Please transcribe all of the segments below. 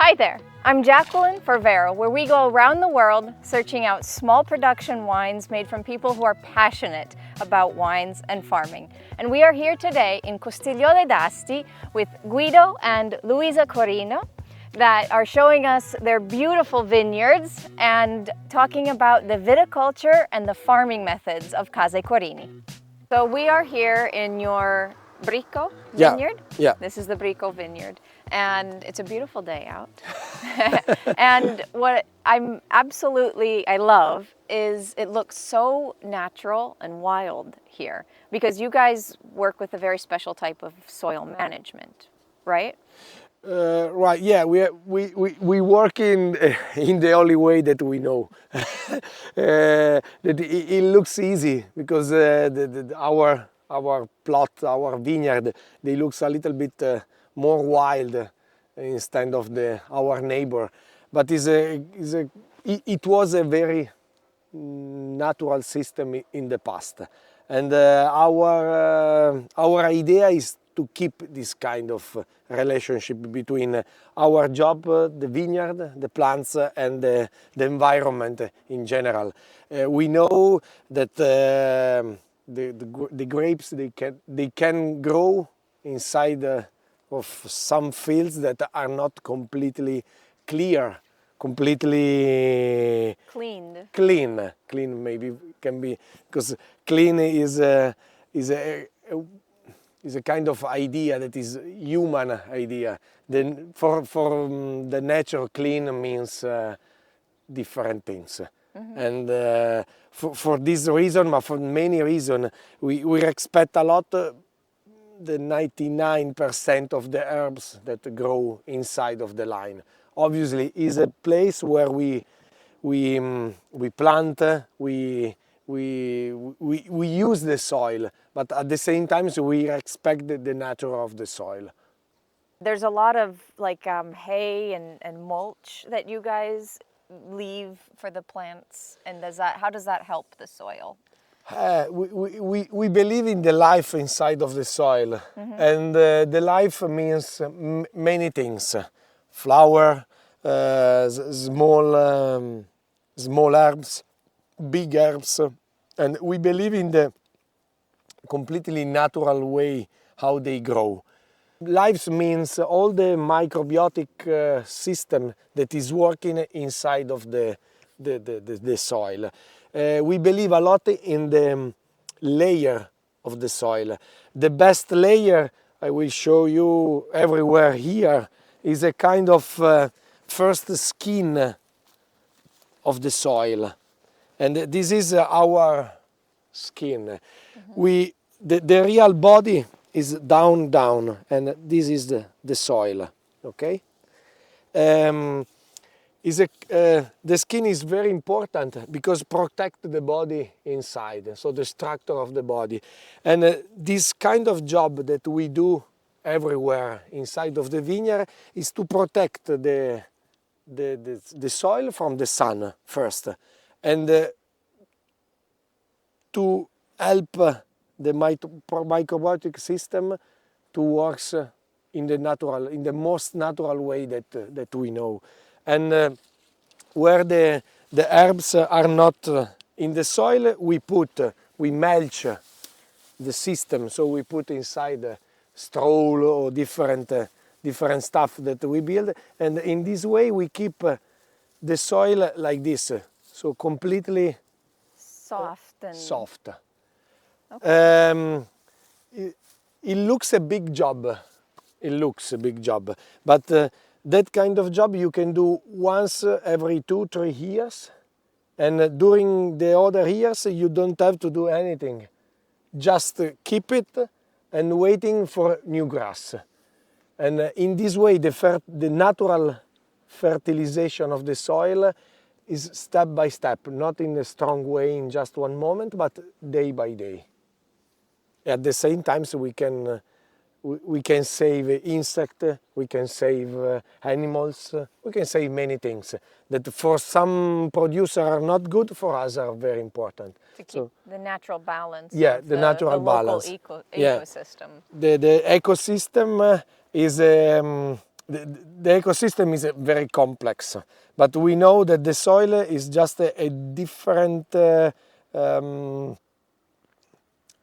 Hi there, I'm Jacqueline for Vero, where we go around the world searching out small production wines made from people who are passionate about wines and farming. And we are here today in Costigliole d'Asti with Guido and Lorenzo Corino that are showing us their beautiful vineyards and talking about the viticulture and the farming methods of Case Corini. So we are here in your Bricco vineyard. Yeah. This is the Bricco vineyard. And it's a beautiful day out. And what I love is it looks so natural and wild here because you guys work with a very special type of soil management, right? Right. Yeah. We work in the only way that we know. That it looks easy because our plot, our vineyard, they looks a little bit more wild instead of our neighbor, but it was a very natural system in the past, and our idea is to keep this kind of relationship between our job, the vineyard, the plants, and the environment in general. We know that the grapes they can grow inside of some fields that are not completely clear, completely clean maybe can be, because clean is a kind of idea that is human idea. Then for the nature, clean means different things. Mm-hmm. And for this reason, but for many reasons, we respect a lot the 99% of the herbs that grow inside of the line. Obviously, is a place where we plant, we use the soil, but at the same time, so we respect the nature of the soil. There's a lot of hay and mulch that you guys leave for the plants, and how does that help the soil? We believe in the life inside of the soil. Mm-hmm. And the life means many things: flower, small herbs, big herbs, and we believe in the completely natural way how they grow. Life means all the microbiotic system that is working inside of the soil. We believe a lot in the layer of the soil. The best layer, I will show you everywhere here, is a kind of first skin of the soil. And this is our skin. Mm-hmm. The real body is down, and this is the soil, okay? The skin is very important because protect the body inside, so the structure of the body. And this kind of job that we do everywhere inside of the vineyard is to protect the soil from the sun first, and to help the microbiotic system to work in the most natural way that we know. And where the herbs are not in the soil, we mulch the system. So we put inside straw or different stuff that we build, and in this way we keep the soil like this, so completely soft. Okay. It looks a big job. But that kind of job you can do once every 2-3 years, and during the other years you don't have to do anything. Just keep it and waiting for new grass. And in this way the natural fertilization of the soil is step by step, not in a strong way in just one moment, but day by day. At the same time, so we can save insects, we can save animals, we can save many things that for some producers are not good, for us are very important. To keep the natural balance. Yeah, of the natural balance. Local ecosystem. The ecosystem is the ecosystem is very complex, but we know that the soil is just a different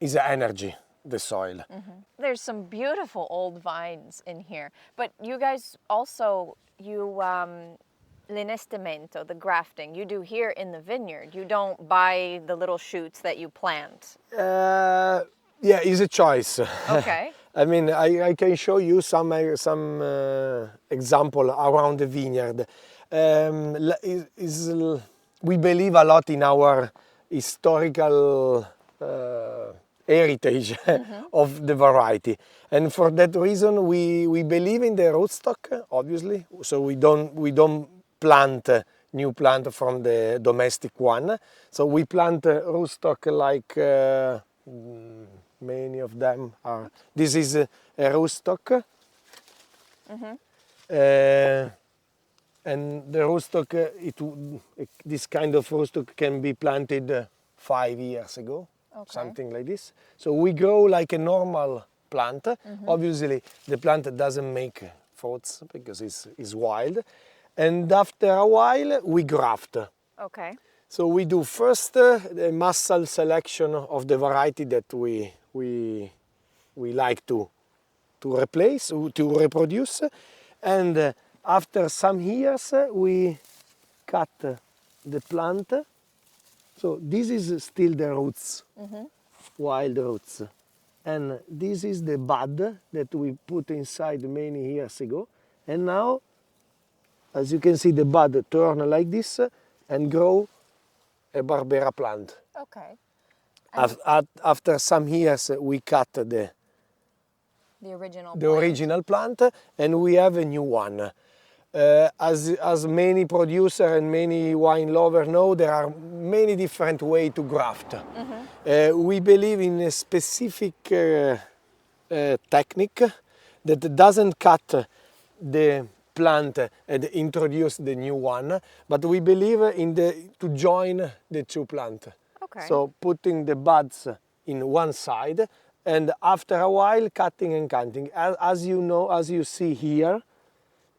is energy, the soil. There's some beautiful old vines in here, but you guys also, l'inestimento, the grafting, you do here in the vineyard. You don't buy the little shoots that you plant. Yeah, it's a choice. Okay. I mean, I can show you some example around the vineyard. We believe a lot in our historical heritage of the variety, and for that reason we believe in the rootstock, obviously. So we don't plant new plant from the domestic one. So we plant rootstock like many of them are. This is a rootstock, and the rootstock, this kind of rootstock can be planted 5 years ago, something like this. So we grow like a normal plant. Obviously, the plant doesn't make fruits because it's wild, and after a while we graft. Okay. So we do first the muscle selection of the variety that we like to replace, to reproduce, and after some years we cut the plant. So this is still the roots, wild roots, and this is the bud that we put inside many years ago, and now, as you can see, the bud turn like this and grow a Barbera plant. Okay. After some years, we cut the original plant, and we have a new one. As many producers and many wine lovers know, there are many different ways to graft. We believe in a specific technique that doesn't cut the plant and introduce the new one, but we believe in to join the two plants. Okay. So putting the buds in one side, and after a while cutting and cutting. As you know, as you see here,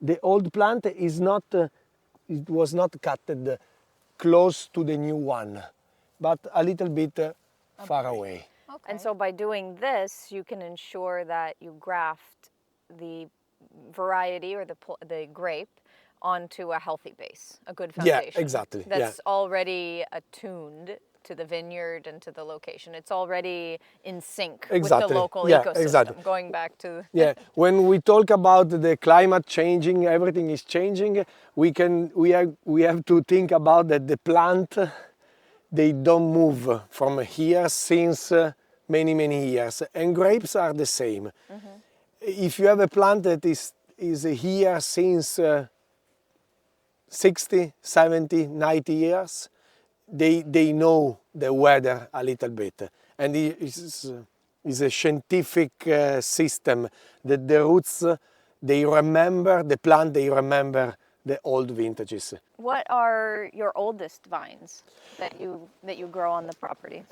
the old plant is not, it was not cutted close to the new one, but a little bit far away. Okay. And so by doing this, you can ensure that you graft the variety or the grape onto a healthy base, a good foundation. Yeah, exactly. That's already attuned to the vineyard and to the location. It's already in sync with the local ecosystem. Exactly. Going back to when we talk about the climate changing, everything is changing. We have to think about that the plant, they don't move from here since many years, and grapes are the same. If you have a plant that is here since 60, 70, 90 years, they know the weather a little bit, and it's a scientific system that the roots, they remember the plant, they remember the old vintages. What are your oldest vines that you grow on the property?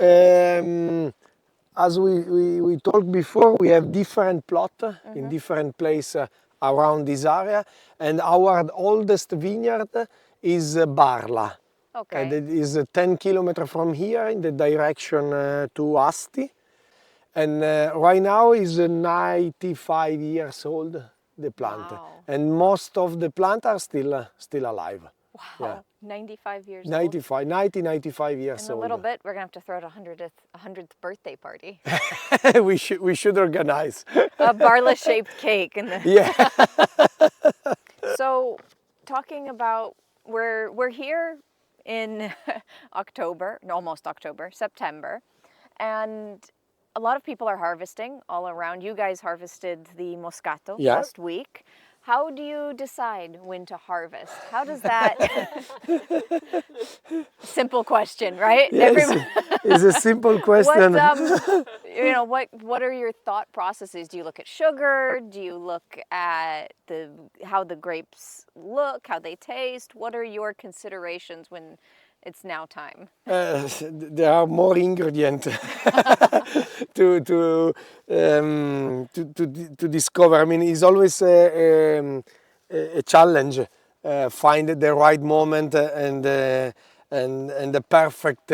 As we talked before, we have different plots in different places around this area, and our oldest vineyard is Barla. Okay. And it is 10 kilometers from here in the direction to Asti. And right now is 95 years old, the plant. Wow. And most of the plants are still alive. Wow, Yeah. 95 years 95 years old. In a little bit, we're going to have to throw a 100th birthday party. we should organize. A Barla-shaped cake. Yeah. So, talking about, we're here in October, almost October, September, and a lot of people are harvesting all around. You guys harvested the Moscato last week. How do you decide when to harvest? How does that... Simple question, right? Yes, it's a simple question. What are your thought processes? Do you look at sugar? Do you look at how the grapes look, how they taste? What are your considerations when it's now time? There are more ingredients to discover. I mean, it's always a challenge. Find the right moment and the perfect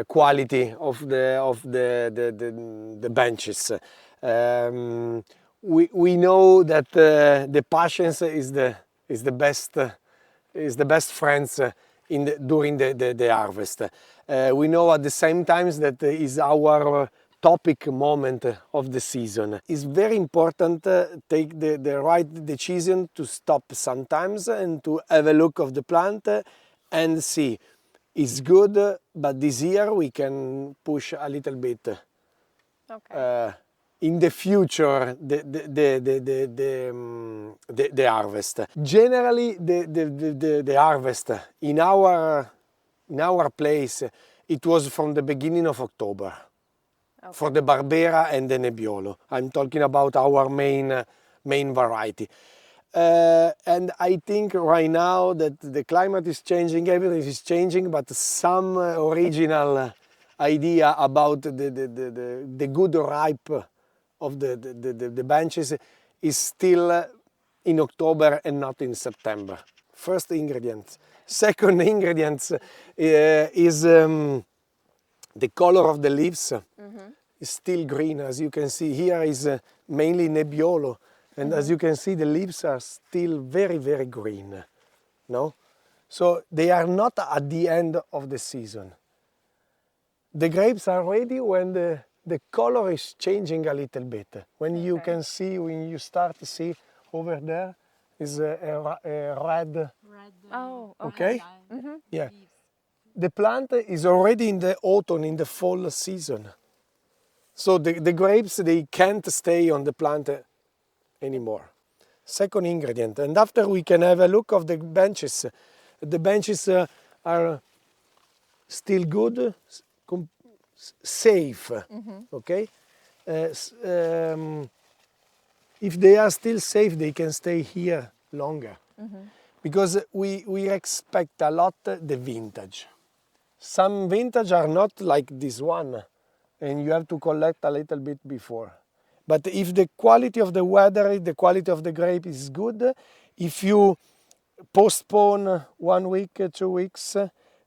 quality of the benches. We know that the patience is the best friends during the harvest. We know at the same time that is our topic moment of the season. It's very important take the right decision to stop sometimes and to have a look of the plant and see it's good, but this year we can push a little bit. Okay. In the future, the harvest. Generally, the harvest in our place, it was from the beginning of October. Okay. For the Barbera and the Nebbiolo. I'm talking about our main variety. And I think right now that the climate is changing, everything is changing, but some original idea about the good ripe of the benches is still in October and not in September. First ingredient. Second ingredient is the color of the leaves. Is still green. As you can see here is mainly Nebbiolo, and as you can see the leaves are still very, very green. No? So they are not at the end of the season. The grapes are ready when the color is changing a little bit. When you can see, when you start to see over there is a red. Oh, okay. Yeah. The plant is already in the autumn, in the fall season. So the grapes, they can't stay on the plant anymore. Second ingredient. And after we can have a look of the benches. The benches are still good, safe, okay? If they are still safe, they can stay here longer. Because we expect a lot the vintage. Some vintage are not like this one, and you have to collect a little bit before. But if the quality of the weather, the quality of the grape is good, if you postpone 1 week, 2 weeks,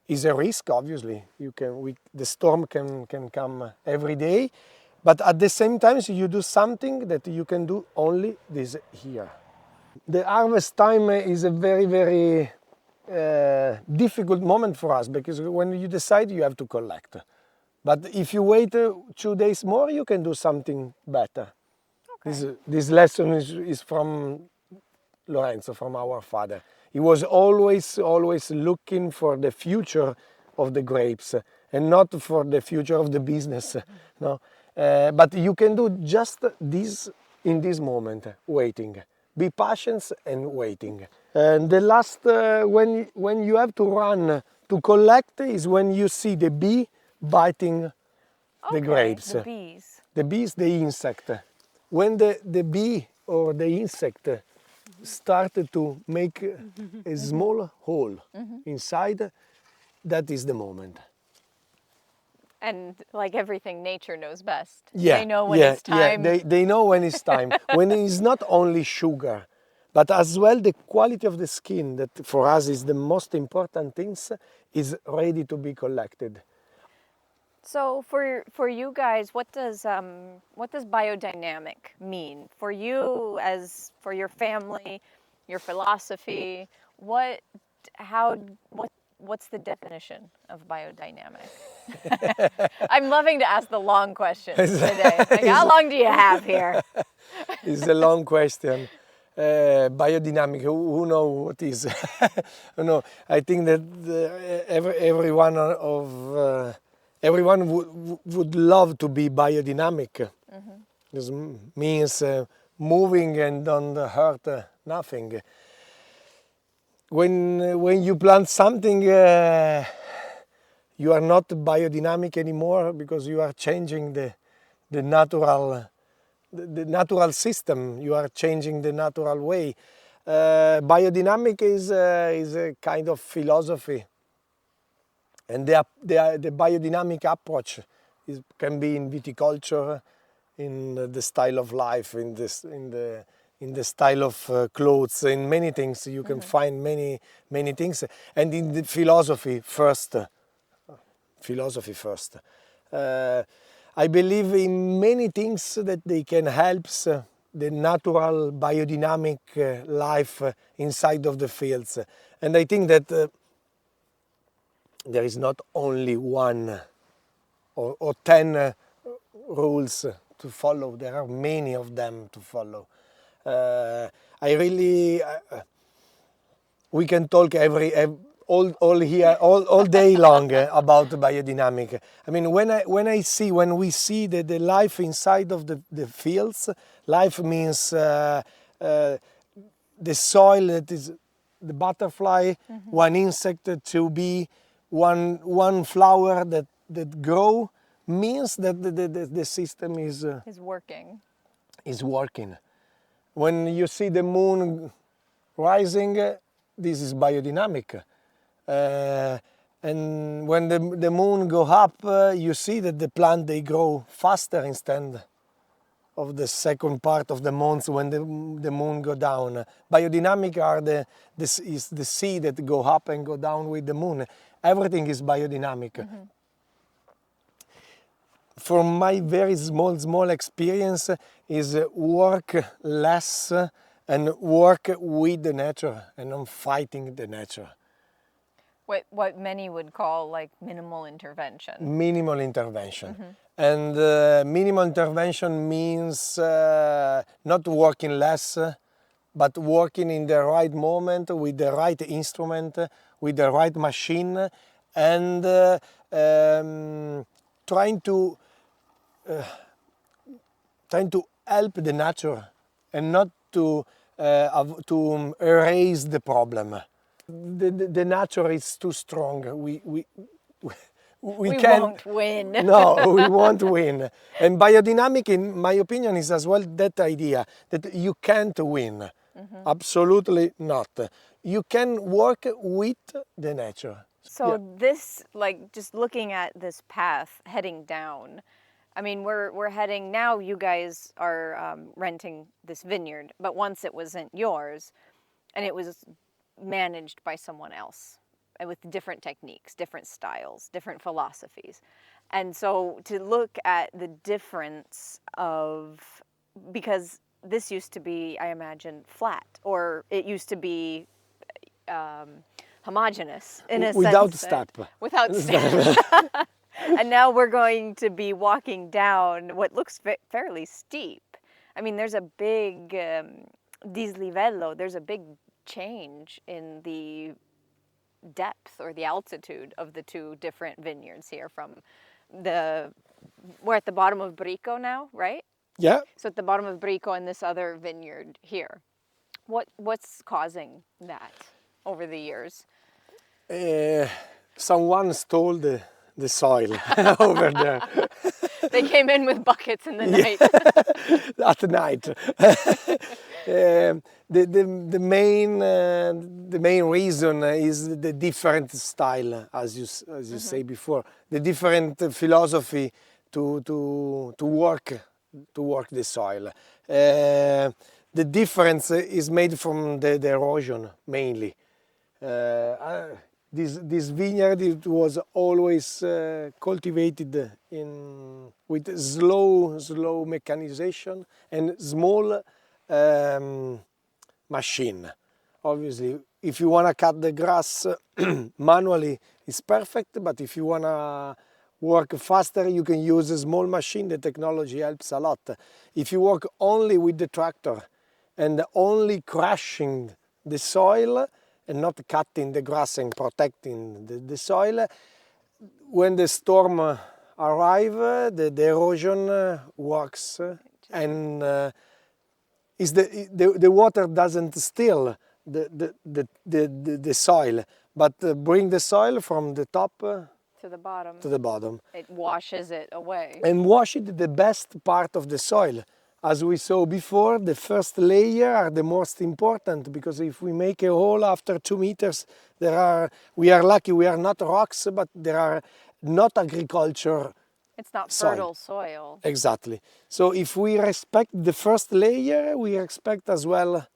is a risk, obviously. The storm can come every day, but at the same time, you do something that you can do only this year. The harvest time is a very, very difficult moment for us, because when you decide, you have to collect. But if you wait 2 days more, you can do something better. Okay. This lesson is from Lorenzo, from our father. He was always looking for the future of the grapes and not for the future of the business. No? But you can do just this in this moment, waiting. Be patient and waiting. And the last, when you have to run to collect, is when you see the bee biting the grapes. The bees. The bees, the insect. When the bee or the insect started to make a small hole inside, that is the moment. And like everything, nature knows best. Yeah, they know when it's time. Yeah, they know when it's time. When it's not only sugar, but as well the quality of the skin, that for us is the most important things, is ready to be collected. So for you guys, what does biodynamic mean for you, as for your family, your philosophy? What's the definition of biodynamic? I'm loving to ask the long questions today. Like, how long do you have here? It's a long question. Biodynamic, who knows what is? No, I think that everyone would love to be biodynamic. This means moving and don't hurt nothing. When you plant something, you are not biodynamic anymore, because you are changing the natural system. You are changing the natural way. Biodynamic is a kind of philosophy, and the biodynamic approach can be in viticulture, in the style of life, in in the style of clothes, in many things. You can find many things. And in the philosophy first. I believe in many things that they can help the natural biodynamic life inside of the fields. And I think that there is not only one or 10 rules to follow. There are many of them to follow. We can talk all day long about biodynamic. I mean, when we see the life inside of the fields, life means the soil, that is the butterfly, one insect to be, one flower that grow, means that the system is working. When you see the moon rising, this is biodynamic. And when the moon go up, you see that the plant, they grow faster instead of the second part of the month when the moon go down. Biodynamic is the sea that go up and go down with the moon. Everything is biodynamic. From my very small experience is work less and work with the nature and not fighting the nature. What many would call like minimal intervention. Minimal intervention. And minimal intervention means not working less, but working in the right moment, with the right instrument, with the right machine, and trying to help the nature and not to erase the problem. The nature is too strong. We won't win. No, we won't win. And biodynamic, in my opinion, is as well that idea that you can't win. Absolutely not. You can work with the nature. So this, like, just looking at this path heading down, I mean, we're heading now. You guys are renting this vineyard, but once it wasn't yours, and it was managed by someone else with different techniques, different styles, different philosophies. And so to look at the difference of, because this used to be, I imagine, flat, or it used to be homogeneous in a without sense. step. Without step. And now we're going to be walking down what looks fairly steep. I mean, there's a big dislivello, there's a big change in the depth or the altitude of the two different vineyards here. We're at the bottom of Brico now, right? Yeah. So at the bottom of Brico and this other vineyard here. What's causing that over the years? Someone stole the soil over there. They came in with buckets in the night. At night. The main reason is the different style, as you say before, the different philosophy to work the soil. The difference is made from the erosion mainly. This vineyard, it was always cultivated with slow mechanization and small machine. Obviously, if you want to cut the grass manually, it's perfect, but if you want to work faster, you can use a small machine. The technology helps a lot. If you work only with the tractor and only crushing the soil and not cutting the grass and protecting the soil, when the storm arrives, the erosion works and the water doesn't steal the soil, but bring the soil from the top to the bottom. To the bottom. It washes it away. And wash it the best part of the soil. As we saw before, the first layer are the most important, because if we make a hole after 2 meters, we are lucky we are not rocks, but there are not agriculture It's not soil. fertile soil. Exactly. So if we respect the first layer, we respect as well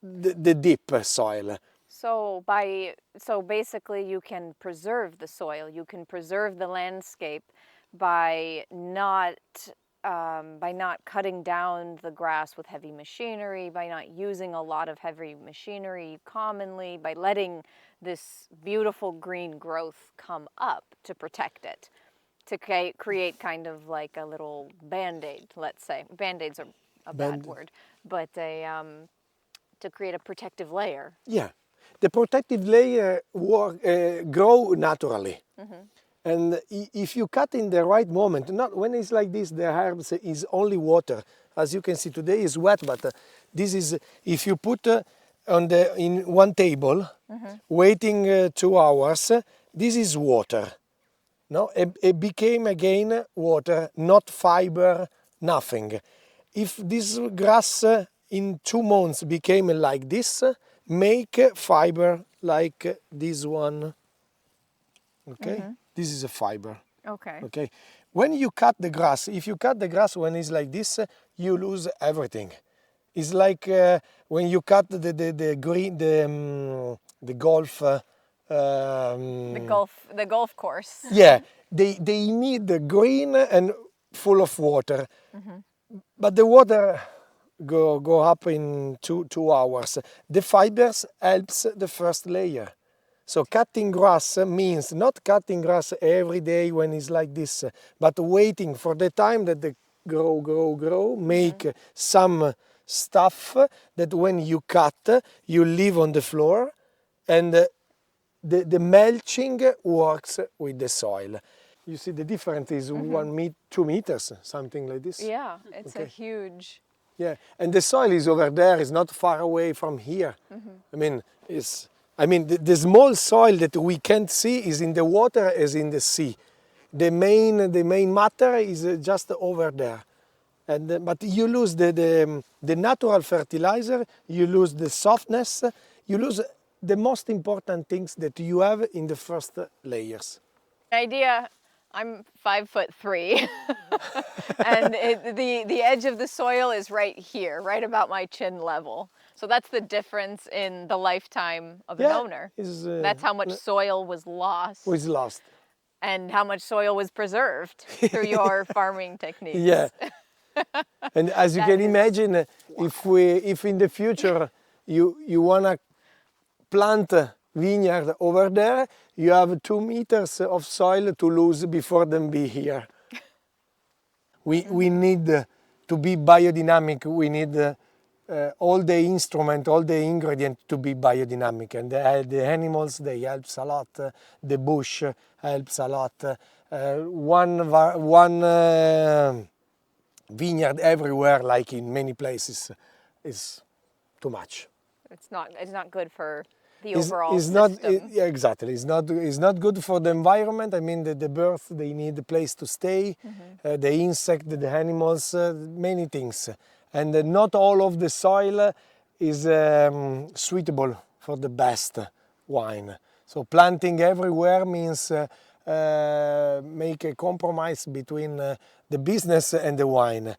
the deep soil. So basically you can preserve the soil, you can preserve the landscape by not cutting down the grass with heavy machinery, by not using a lot of heavy machinery commonly, by letting this beautiful green growth come up to protect it, to create kind of like a little band-aid, let's say. Band-aids are a bad word, but to create a protective layer. Yeah, the protective layer grow naturally. And if you cut in the right moment, not when it's like this, the herbs is only water. As you can see today is wet, but this is, if you put in one table, waiting 2 hours, this is water. No, it became again water, not fiber, nothing. If this grass in 2 months became like this, make fiber like this one. Okay, this is a fiber. Okay. Okay, when you cut the grass, if you cut the grass when it's like this, you lose everything. It's like when you cut the green, the golf. The golf course. Yeah, they need the green and full of water, but the water go up in 2 hours. The fibers helps the first layer. So cutting grass means not cutting grass every day when it's like this, but waiting for the time that they grow, make some stuff that when you cut, you leave on the floor, and the mulching works with the soil. You see the difference is 2 meters, something like this. Yeah, it's a huge... Yeah, and the soil is over there, it's not far away from here. I mean, the small soil that we can't see is in the water as in the sea. The main matter is just over there. And, but you lose the natural fertilizer, you lose the softness, you lose the most important things that you have in the first layers. Idea, I'm 5'3", and the edge of the soil is right here, right about my chin level. So that's the difference in the lifetime of an owner. That's how much soil was lost. And how much soil was preserved through your farming techniques. Yeah. And as you can imagine, if in the future you want to plant a vineyard over there, you have 2 meters of soil to lose before them be here. We need to be biodynamic. We need all the instrument, all the ingredients to be biodynamic, and the animals, they helps a lot. The bush helps a lot. One vineyard everywhere, like in many places, is too much. It's not good for the overall system. Exactly. It's not good for the environment. I mean, the birds, they need a place to stay. The insect, the animals, many things. And not all of the soil is suitable for the best wine. So planting everywhere means make a compromise between the business and the wine.